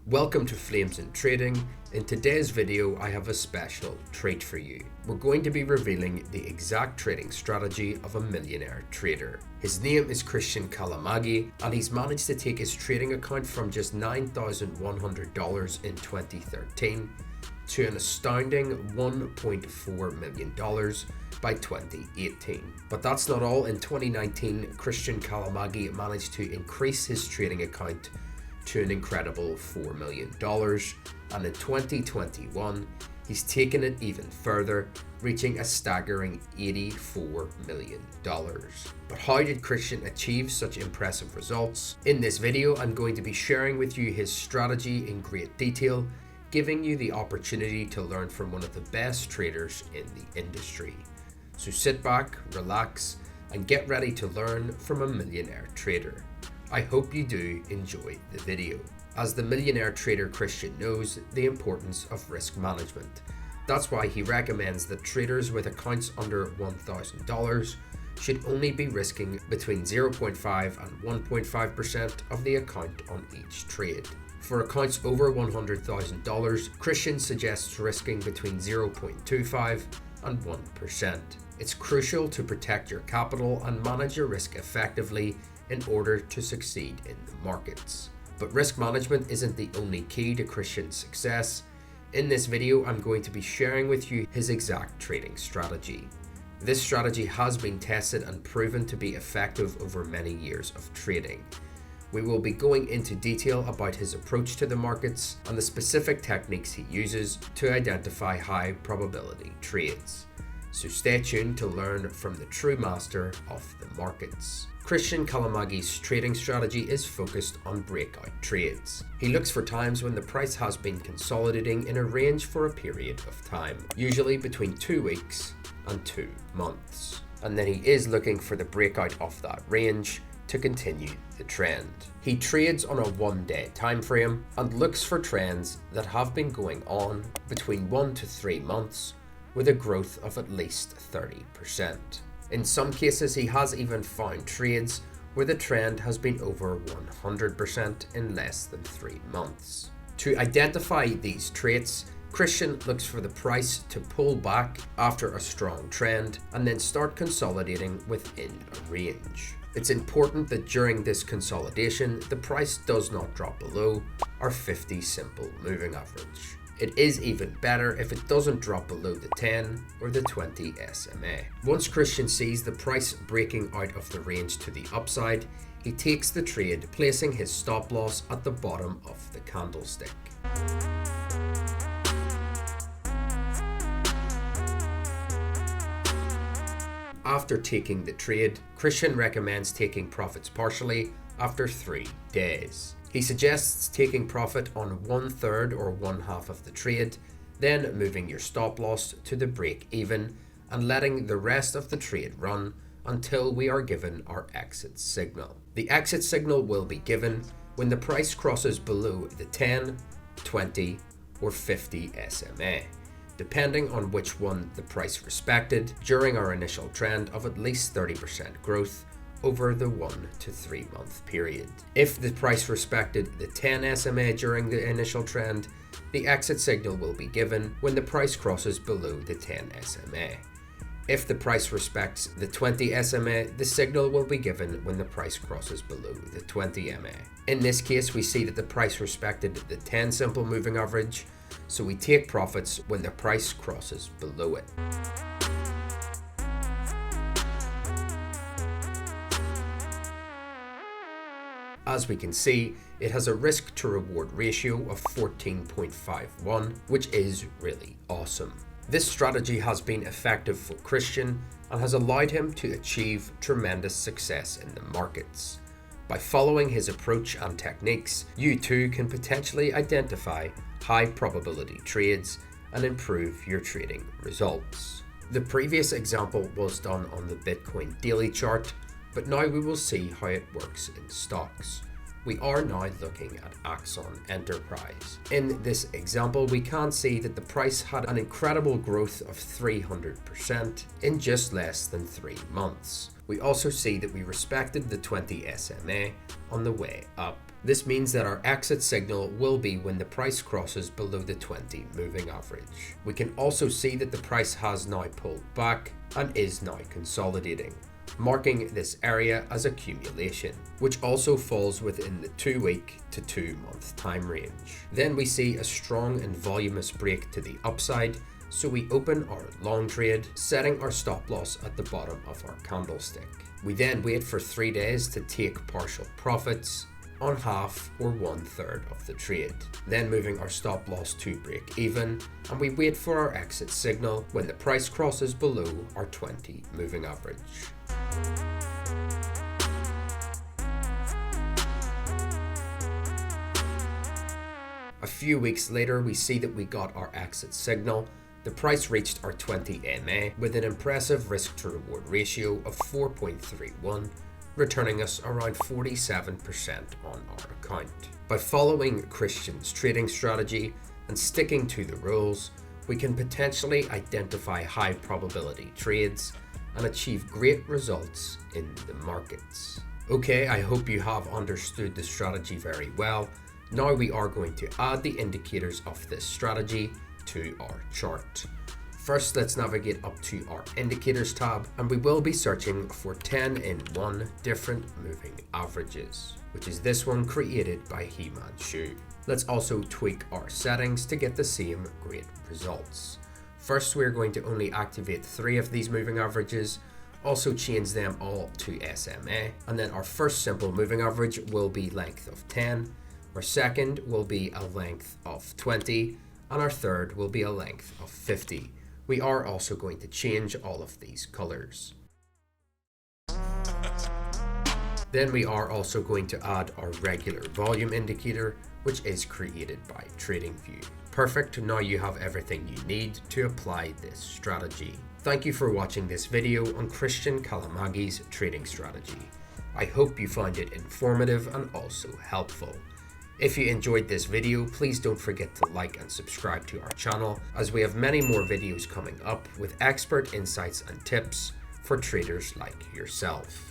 Welcome to Flames in Trading. In today's video, I have a special treat for you. We're going to be revealing the exact trading strategy of a millionaire trader. His name is Christian Kalamagi, and he's managed to take his trading account from just $9,100 in 2013 to an astounding $1.4 million by 2018. But that's not all. In 2019, Christian Kalamagi managed to increase his trading account to an incredible $4 million, and in 2021 he's taken it even further, reaching a staggering $84 million. But how did Christian achieve such impressive results? In this video, I'm going to be sharing with you his strategy in great detail, giving you the opportunity to learn from one of the best traders in the industry. So sit back, relax, and get ready to learn from a millionaire trader. I hope you do enjoy the video. As the millionaire trader, Christian knows the importance of risk management. That's why he recommends that traders with accounts under $1,000 should only be risking between 0.5 and 1.5% of the account on each trade. For accounts over $100,000, Christian suggests risking between 0.25 and 1%. It's crucial to protect your capital and manage your risk effectively in order to succeed in the markets. But risk management isn't the only key to Christian's success. In this video, I'm going to be sharing with you his exact trading strategy. This strategy has been tested and proven to be effective over many years of trading. We will be going into detail about his approach to the markets and the specific techniques he uses to identify high probability trades. So stay tuned to learn from the true master of the markets. Christian Kalamagi's trading strategy is focused on breakout trades. He looks for times when the price has been consolidating in a range for a period of time, usually between 2 weeks and 2 months. And then he is looking for the breakout of that range to continue the trend. He trades on a 1-day time frame and looks for trends that have been going on between 1 to 3 months with a growth of at least 30%. In some cases, he has even found trades where the trend has been over 100% in less than 3 months. To identify these traits, Christian looks for the price to pull back after a strong trend and then start consolidating within a range. It's important that during this consolidation, the price does not drop below our 50 simple moving average. It is even better if it doesn't drop below the 10 or the 20 SMA. Once Christian sees the price breaking out of the range to the upside, he takes the trade, placing his stop loss at the bottom of the candlestick. After taking the trade, Christian recommends taking profits partially after 3 days. He suggests taking profit on 1/3 or 1/2 of the trade, then moving your stop loss to the break even and letting the rest of the trade run until we are given our exit signal. The exit signal will be given when the price crosses below the 10, 20 or 50 SMA, depending on which one the price respected during our initial trend of at least 30% growth over the 1 to 3 month period. If the price respected the 10 SMA during the initial trend, the exit signal will be given when the price crosses below the 10 SMA. If the price respects the 20 SMA, the signal will be given when the price crosses below the 20 MA. In this case, we see that the price respected the 10 simple moving average, so we take profits when the price crosses below it. As we can see, it has a risk to reward ratio of 14.51, which is really awesome. This strategy has been effective for Christian and has allowed him to achieve tremendous success in the markets. By following his approach and techniques, you too can potentially identify high probability trades and improve your trading results. The previous example was done on the Bitcoin daily chart, but now we will see how it works in stocks. We are now looking at Axon Enterprise. In this example, we can see that the price had an incredible growth of 300% in just less than 3 months. We also see that we respected the 20 SMA on the way up. This means that our exit signal will be when the price crosses below the 20 moving average. We can also see that the price has now pulled back and is now consolidating, marking this area as accumulation, which also falls within the 2-week to 2-month time range. Then we see a strong and voluminous break to the upside, so we open our long trade, setting our stop loss at the bottom of our candlestick. We then wait for 3 days to take partial profits on half or 1/3 of the trade, then moving our stop loss to break even, and we wait for our exit signal when the price crosses below our 20 moving average. A few weeks later, we see that we got our exit signal. The price reached our 20 MA with an impressive risk to reward ratio of 4.31, returning us around 47% on our account. By following Christian's trading strategy and sticking to the rules, we can potentially identify high probability trades and achieve great results in the markets. Okay, I hope you have understood the strategy very well. Now we are going to add the indicators of this strategy to our chart. First, let's navigate up to our indicators tab, and we will be searching for 10-in-1 different moving averages, which is this one created by He-Man Shu. Let's also tweak our settings to get the same great results. First, we're going to only activate 3 of these moving averages, also change them all to SMA, and then our first simple moving average will be length of 10, our second will be a length of 20, and our third will be a length of 50. We are also going to change all of these colors. Then we are also going to add our regular volume indicator, which is created by TradingView. Perfect, now you have everything you need to apply this strategy. Thank you for watching this video on Christian Kalamagi's trading strategy. I hope you find it informative and also helpful. If you enjoyed this video, please don't forget to like and subscribe to our channel, as we have many more videos coming up with expert insights and tips for traders like yourself.